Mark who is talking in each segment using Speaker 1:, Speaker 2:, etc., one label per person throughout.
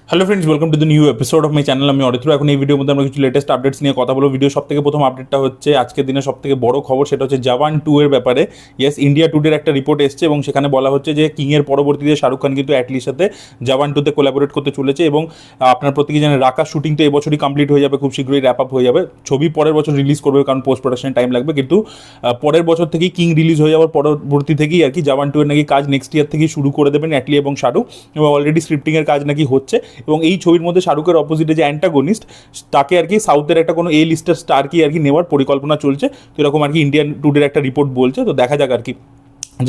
Speaker 1: Hello friends, welcome to the new episode of my channel. আমি অরিত্র। এখন এই ভিডিওর মধ্যে আমরা কিছু লেটেস্ট আপডেটস নিয়ে কথা বলবো। ভিডিও সবথেকে প্রথম আপডেটটা হচ্ছে আজকের দিনে সবথেকে বড় খবর, সেটা হচ্ছে জওয়ান 2 এর ব্যাপারে। ইয়েস, ইন্ডিয়া টুডের একটা রিপোর্ট এসছে এবং সেখানে বলা হচ্ছে যে কিংয়ের পরবর্তীতে শাহরুখ খান কিন্তু অ্যাটলির সাথে জওয়ান 2 তে কোলাবোরেট করতে চলেছে এবং আপনার প্রত্যেকে জানেন রাকার শুটিং তো এবছরই কমপ্লিট হয়ে যাবে, খুব শীঘ্রই র্যাপ আপ হয়ে যাবে। ছবি পরের বছর রিলিজ করবে কারণ পোস্ট প্রোডাকশন টাইম লাগবে, কিন্তু পরের বছর থেকেই কিং রিলিজ হয়ে যাওয়ার পরবর্তী থেকেই আর কি জওয়ান 2 এর নাকি কাজ নেক্সট ইয়ার থেকেই শুরু করে দেবেন অ্যাটলি এবং শাহরুখ, এবং অলরেডি স্ক্রিপ্টিংয়ের কাজ নাকি হচ্ছে। এবং এই ছবির মধ্যে শাহরুখের অপোজিটে যে অ্যান্টাগনিস্ট, তাকে আর কি সাউথের একটা কোনো এ লিস্টার স্টার কি আর কি নেওয়ার পরিকল্পনা চলছে। তো এরকম আর কি ইন্ডিয়ান টুডের একটা রিপোর্ট বলছে। তো দেখা যাক আর কি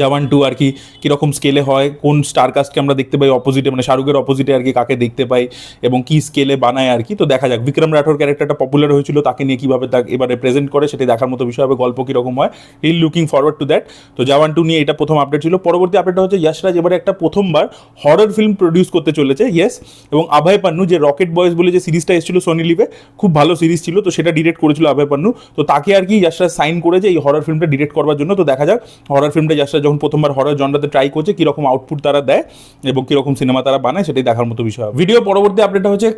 Speaker 1: জওয়ান 2 আর কি কীরকম স্কেলে হয়, কোন স্টার কাস্টকে আমরা দেখতে পাই অপোজিটে, মানে শাহরুখের অপোজিটে আর কি কাকে দেখতে পাই এবং কী স্কেলে বানায় আর কি। তো দেখা যাক। বিক্রম রাঠোর ক্যারেক্টারটা পপুলার হয়েছিল, তাকে নিয়ে কীভাবে তাকে এবার রিপ্রেজেন্ট করে সেটাই দেখার মতো বিষয় হবে। গল্প কীরকম হয়, reel looking forward to that. তো জওয়ান 2 নিয়ে এটা প্রথম আপডেট ছিল। পরবর্তী আপডেটটা হচ্ছে যশরাজ এবারে একটা প্রথমবার হরর ফিল্ম প্রডিউস করতে চলেছে। ইয়েস, এবং অভয় পান্নু যে রকেট বয়েজ বলে যে সিরিজটা এসেছিল সোনি লিভে, খুব ভালো সিরিজ ছিল, তো সেটা ডিরেক্ট করেছিল অভয় পান্নু। তো তাকে আর কি যশরাজ সাইন করেছে এই হরর ফিল্মটা ডিরেক্ট করবার জন্য। তো দেখা যাক হরর ফিল্মটা যশরাজ যখন প্রথমবার হরর জনরাতে ট্রাই করছে কীরকম আউটপুট তারা দেয় এবং কীরকম সিনেমা তারা বানায়, সেটাই দেখার মতো বিষয়। ভিডিও পরবর্তী আপডেটটা হচ্ছে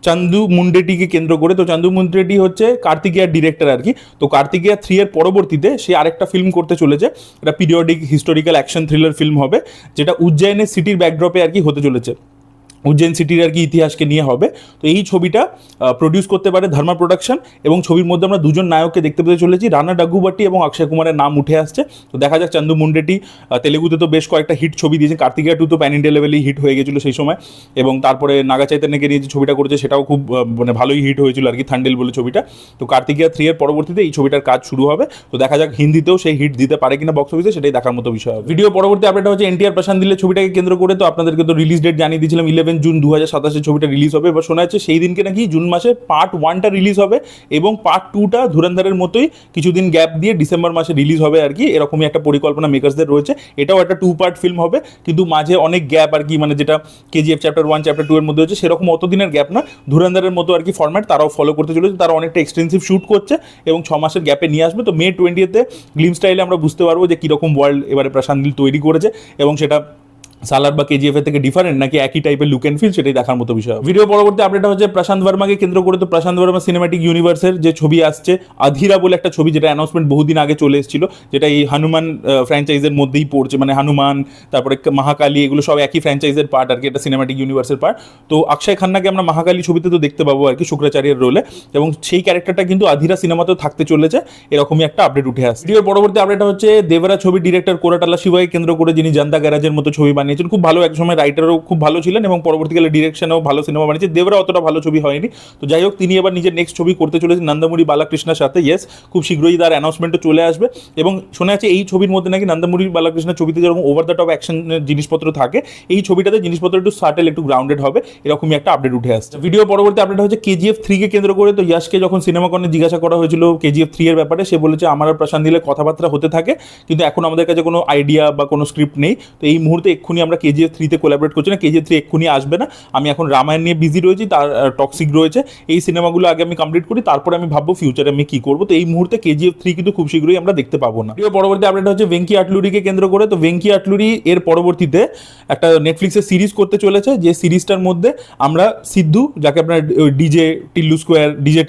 Speaker 1: চান্দু মুন্ডেটিকে কেন্দ্র করে। তো চান্দু মুন্ডেটি হচ্ছে কার্তিকেয়ার ডিরেক্টর আর কি। তো কার্তিকেয়া 3 এর পরবর্তীতে সে আরেকটা ফিল্ম করতে চলেছে, এটা periodic historical action thriller film হবে, যেটা উজ্জয়নের সিটির ব্যাকড্রপে আর কি হতে চলেছে, উজ্জৈন সিটির আর কি ইতিহাসকে নিয়ে হবে। তো এই ছবিটা প্রডিউস করতে পারে ধর্মা প্রোডাকশন এবং ছবির মধ্যে আমরা দুজন নায়ককে দেখতে পেতে চলেছি, রানা ডাগুবাটি এবং অক্ষয় কুমারের নাম উঠে আসছে। তো দেখা যাক। চান্দু মুন্ডেটি তেলেগুতে তো বেশ কয়েকটা হিট ছবি দিয়েছে, কার্তিকেয়া 2 তো প্যান ইন্ডিয়া লেভেলেই হিট হয়ে গেছিলো সেই সময়, এবং তারপরে নাগা চৈতন্যকে নিয়ে যে ছবিটা করেছে সেটাও খুব মানে ভালোই হিট হয়েছিল আর কি, থান্ডেল বলে ছবিটা। তো কার্তিকেয়া 3 এর পরবর্তীতে এই ছবিটার কাজ শুরু হবে। তো দেখা যাক হিন্দিতেও সেই হিট দিতে পারে কিনা বক্স অফিসে, সেটাই দেখার মতো বিষয়। ভিডিও পরবর্তী আপডেট হচ্ছে এনটিআর প্রশান্ত নীলের ছবিটাকে কেন্দ্র করে। তো আপনাদেরকে তো রিলিজ ডেট জানিয়ে দিয়েছিলাম 11 জুন 2027 ছবিটা রিলিজ হবে। এবার শোনা যাচ্ছে সেই দিনকে নাকি জুন মাসে পার্ট 1টা রিলিজ হবে এবং পার্ট 2টা ধুরন্ধরের মতোই কিছুদিন গ্যাপ দিয়ে ডিসেম্বর মাসে রিলিজ হবে আর কি, এরকমই একটা পরিকল্পনা মেকার্সদের রয়েছে। এটাও একটা 2 পার্ট ফিল্ম হবে, কিন্তু মাঝে অনেক গ্যাপ আর কি, মানে যেটা কেজিএফ চ্যাপ্টার 1 চ্যাপ্টার 2 এর মধ্যে হচ্ছে সেরকম অতদিনের গ্যাপ না, ধুরন্ধরের মতো আর কি ফরম্যাট তারাও ফলো করতে চলেছে। তারা অনেকটা এক্সটেন্সিভ শ্যুট করছে এবং 6 মাসের গ্যাপে নিয়ে আসবে। তো মে 20তে গ্লিম স্টাইলে আমরা বুঝতে পারবো যে কীরকম ওয়ার্ল্ড এবারে প্রশান্ত নীল তৈরি করেছে এবং সেটা সালার বা কেজিএফ এর থেকে ডিফারেন্ট নাকি একই টাইপের লুক এন্ড ফিল, সেটাই দেখার মতো বিষয়। ভিডিও পরবর্তী আপডেট হচ্ছে প্রশান্ত বর্মাকে কেন্দ্র করে। তো প্রশান্ত বর্মা সিনেমাটিক ইউনিভার্সের যে ছবি আসছে আধিরা বলে একটা ছবি, যেটা অ্যানাউন্সমেন্ট বহুদিন আগে চলে এসেছিল, যেটা এই হনুমান ফ্র্যাঞ্চাইজের মধ্যেই পড়ছে, মানে হনুমান তারপরে মহাকালী এগুলো সব একই ফ্র্যাঞ্চাইজের পার্ট আর কি, এটা সিনেমাটিক ইউনিভার্সের পার্ট। তো অক্ষয় খান্নাকে আমরা মহাকালী ছবিতে তো দেখতে পাবো আর কি শুক্রাচার্যের রোলে, এবং সেই ক্যারেক্টারটা কিন্তু আধিরা সিনেমাতেও থাকতে চলেছে, এরকমই একটা আপডেট উঠে আসছে। ভিডিওর পরবর্তী আপডেট হচ্ছে দেবরা ছবির ডিরেক্টর কোরাটালা শিবাকে কেন্দ্র করে, যিনি জানতা গ্যারাজের মতো ছবি বানিয়েছেন, খুব ভালো, এক সময় রাইটারও খুব ভালো ছিলেন এবং পরবর্তীকালে ডিরেকশনেও ভালো সিনেমা বানিয়েছে। দেবরা অতটা ভালো ছবি হয়নি। তো যাই হোক, তিনি এবার নিজের নেক্সট ছবি করতে চলেছেন নন্দমুরি বালাকৃষ্ণের সাথে। ইয়েস, খুব শীঘ্রই তার অ্যানাউন্সমেন্টও চলে আসবে এবং শোনা যাচ্ছে এই ছবির মধ্যে নাকি নন্দমুরি বালাকৃষ্ণের ছবিতে যেরকম ওভার দ্য টপ অ্যাকশন জিনিসপত্র থাকে, এই ছবিটাতে জিনিসপত্র একটু সাটেল, একটু গ্রাউন্ডেড হবে, এরকমই একটা আপডেট উঠে আসছে। ভিডিও পরবর্তী আপডেট হচ্ছে কেজিএফ 3কে কেন্দ্র করে। তো ইয়াশকে যখন সিনেমা কর্নে জিজ্ঞাসা করা হয়েছিল কেজিএফ 3 এর ব্যাপারে, সে বলেছে আমার আর প্রশান্ত নীলের কথাবার্তা হতে থাকে, কিন্তু এখন আমাদের কাছে কোনো আইডিয়া বা কোনো স্ক্রিপ্ট নেই। তো এই মুহূর্তে এক্ষুনি আমরা কেজিএফ 3তে কোলাবরেট করছি না, কেজিএফ 3 এক্ষুনি আসবে না। আমি এখন রামায়ণ নিয়ে বিজি রয়েছি, তার টক্সিক রয়েছে, এই সিনেমাগুলো আগে আমি কমপ্লিট করি, তারপরে আমি ভাববো ফিউচারে আমি কি করবো। তো এই মুহূর্তে কেজিএফ 3 কিন্তু খুব শীঘ্রই আমরা দেখতে পাবো না। পরবর্তী আপডেট হচ্ছে ভেঙ্কি আটলুরিকে কেন্দ্র করে। তো ভেঙ্কি আটলুরি এর পরবর্তীতে একটা নেটফ্লিক্সের সিরিজ করতে চলেছে, যে সিরিজটার মধ্যে আমরা সিদ্ধু, যাকে আপনার DJ Tillu square, DJ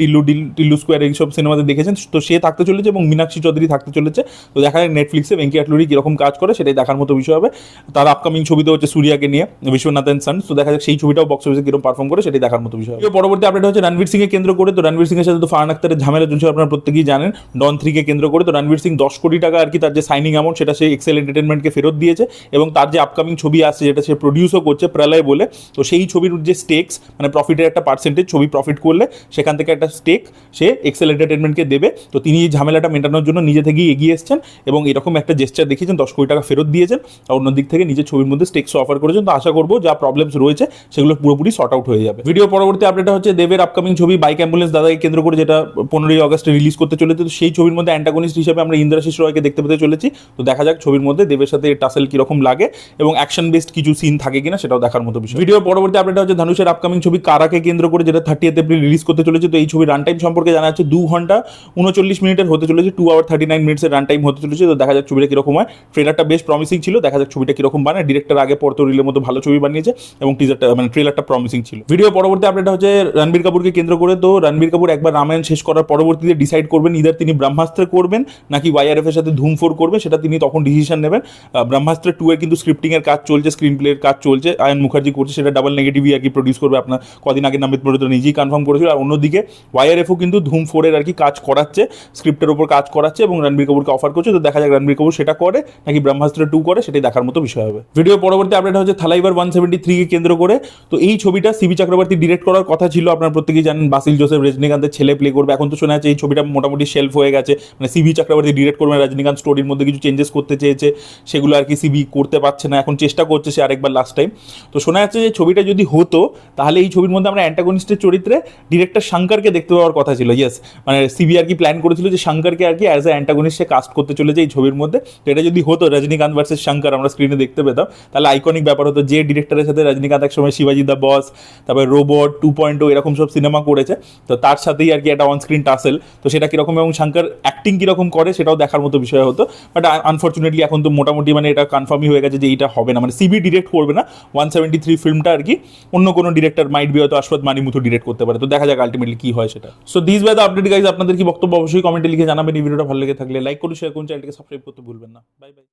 Speaker 1: Tillu square এইসব সিনেমাতে দেখেছেন, তো সে থাকতে চলেছে এবং মীনাক্ষী চৌধুরী থাকতে চলেছে। তো দেখা যায় নেটফ্লিক্সে ভেঙ্কি আটলুরি কীরকম কাজ করে, সেটাই দেখার মতো বিষয় হবে। তার আপকামিং ছবিতে হচ্ছে সূর্যাকে নিয়ে, বিশ্বনাথ এন্ড সন্স। তো দেখা যাক সেই ছবিটাও বক্স অফিসে কিরকম পারফর্ম করে, সেটাই দেখার মতো বিষয়। পরবর্তী আপডেট হচ্ছে রণবীর সিংকে কেন্দ্র করে। তো রণবীর সিংয়ের সাথে তো ফারহান আখতারের ঝামেলা চলছে, আপনারা প্রত্যেকেই জানেন, ডন 3কে কেন্দ্র করে। তো রণবীর সিং 10 কোটি টাকা আর কি তার যে সাইনিং অ্যামাউন্ট, সেটা সে এক্সেল এন্টারটেনমেন্টকে ফেরত দিয়েছে এবং তার যে আপকামিং ছবি আসছে, যেটা সে প্রডিউসও করছে প্রলয় বলে, তো সেই ছবির যে স্টেকস, মানে প্রফিটের একটা পার্সেন্টেজ, ছবি প্রফিট করলে সেখান থেকে একটা স্টেক সে এক্সেল এন্টারটেনমেন্টকে দেবে। তো তিনি এই ঝামেলাটা মেটানোর জন্য নিজে থেকেই এগিয়ে এসেছেন এবং এরকম একটা জেস্টার দেখিয়েছেন, 10 কোটি টাকা ফেরত দিয়েছেন, আর অন্যদিক থেকে নিজের ছবির মধ্যে স্টেকসও অফার করেছেন। তো আশা করবো যা প্রবলেমস রয়েছে সেগুলো পুরোপুরি সর্ট আউট হয়ে যাবে। ভিডিও পরবর্তী আপডেট হচ্ছে দেবের আপকামিং ছবি বাইক অ্যাম্বুলেন্স দাদাকে কেন্দ্র করে, যেটা 15ই আগস্টে রিলিজ করতে চলেছে। তো সেই ছবির মধ্যে অ্যান্টাগনিস্ট হিসেবে আমরা ইন্দ্রাশিস রয়কে দেখতে পেতে চলেছি। তো দেখা যাক ছবির মধ্যে দেবের সাথে টাসেল কিরকম লাগে এবং অ্যাকশন বেসড কিছু সিন থাকে কিনা, সেটাও দেখার মতো বিষয়। ভিডিও পরবর্তী আপডেট হচ্ছে ধনুষের আপকামিং ছবি কারাকে কেন্দ্র করে, যেটা 30 এপ্রিল রিলিজ করতে চলেছে। তো এই ছবির রান টাইম সম্পর্কে জানা যাচ্ছে 2 ঘন্টা 39 মিনিটের হতে চলেছে, 2 hour 39 minutes রান টাইম হতে চলেছে। তো দেখা যাক ছবিটা কিরকম হয়। ট্রেলারটা বেশ প্রমিসিং ছিল, দেখা যাক ছবিটা কিরকম বানায়। ডিরেক্টর আগে পর তো রিলের মতো ভালো ছবি বানিয়েছে এবং টিজারটা মানে ট্রেলারটা প্রমিসিং ছিল। ভিডিও পরবর্তী আপডেট হচ্ছে রণবীর কাপুরকে কেন্দ্র করে। তো রণবীর কাপুর একবার রামায়ণ শেষ করার পরবর্তীতে ডিসাইড করবেন ইদার তিনি ব্রহ্মাস্ত্র করবেন নাকি YRF এর সাথে ধুম 4 করবেন, সেটা তিনি তখন ডিসিশন নেবেন। ব্রহ্মাস্ত্র 2 এর কিন্তু স্ক্রিপ্টিং এর কাজ চলছে, স্ক্রিন প্লের কাজ চলছে, আয়ন মুখার্জি করছে, সেটা ডাবল নেগেটিভই আর কি প্রডিউস করবে। আপনার কদিন আগে নামিত মল্লিক নিজেই কনফার্ম করেছিল। আর অন্যদিকে YRFও কিন্তু ধুম 4 এর আর কি কাজ করাচ্ছে, স্ক্রিপ্টের উপর কাজ করাচ্ছে এবং রণবীর কাপুরকে অফার করছে। তো দেখা যাক রণবীর কাপুর সেটা করে নাকি ব্রহ্মাস্ত্র 2 করে, সেটাই দেখার মতো বিষয় হবে। ভিডিও পরবর্তী আপডেট হচ্ছে থালাইভার 173 কে কেন্দ্র করে। তো এই ছবিটা সিবি চক্রবর্তী ডিরেক্ট করার কথা ছিল, আপনারা প্রত্যেকেই জানেন বাসিল জোসেফ রজনীকান্তের ছেলে প্লে করবে। এখন তো শোনা যাচ্ছে এই ছবিটা মোটামুটি শেলফ হয়ে গেছে, মানে সিবি চক্রবর্তী ডিরেক্ট করবে, রজনীকান্ত স্টোরির মধ্যে কিছু চেঞ্জেস করতে চেয়েছে, সেগুলো আর কি সিবি করতে পারছে না, এখন চেষ্টা করছে সে আরেকবার লাস্ট টাইম। তো শোনা যাচ্ছে যে ছবিটা যদি হতো তাহলে এই ছবির মধ্যে আমরা অ্যান্টাগনিস্টের চরিত্রে ডিরেক্টর শঙ্করকে দেখতে পাওয়ার কথা ছিল। ইয়েস, মানে সিবি আর কি প্ল্যান করেছিল যে শঙ্করকে আর কি অ্যাজ এ অ্যান্টাগনিস্ট সে কাস্ট করতে চলেছে এই ছবির মধ্যে। তো এটা যদি হতো রজনীকান্ত ভার্সেস শঙ্কর আমরা স্ক্রিনে দেখতে পেতাম, তাহলে আইকনিক ব্যাপার হতো। যে ডিরেক্টরের সাথে রজনীকান্ত একসময় শিবাজি দ্য বস, তারপরে রোবট 2.0 এরকম সব সিনেমা করেছে, তো তার সাথেই আর কি একটা অন স্ক্রিন টাসেল, তো সেটা কীরকম এবং শঙ্কর অ্যাক্টিং কীরকম করে সেটাও দেখার মতো বিষয় হতো। বাট আনফর্চুনেটলি এখন তো মোটামুটি মানে এটা কনফার্মই হয়ে গেছে যে এইটা হবে না, মানে সিবি ডিরেক্ট করবে না 173 ফিল্মটা আর কি, অন্য কোনো ডিরেক্টর মাইট বি, হয়তো আশফাত মানিমুথু ডিরেক্ট করতে পারে। তো দেখা যাক আলটিমেটলি কি হয় সেটা। So this by the update guys, আপনাদের কি বক্তব্য অবশ্যই কমেন্টে লিখে জানাবেন। এই ভিডিওটা ভালো লেগে থাকলে লাইক করুন, শেয়ার করুন, চ্যানেলটিকে সাবস্ক্রাইব করতে ভুলবেন না। Bye bye.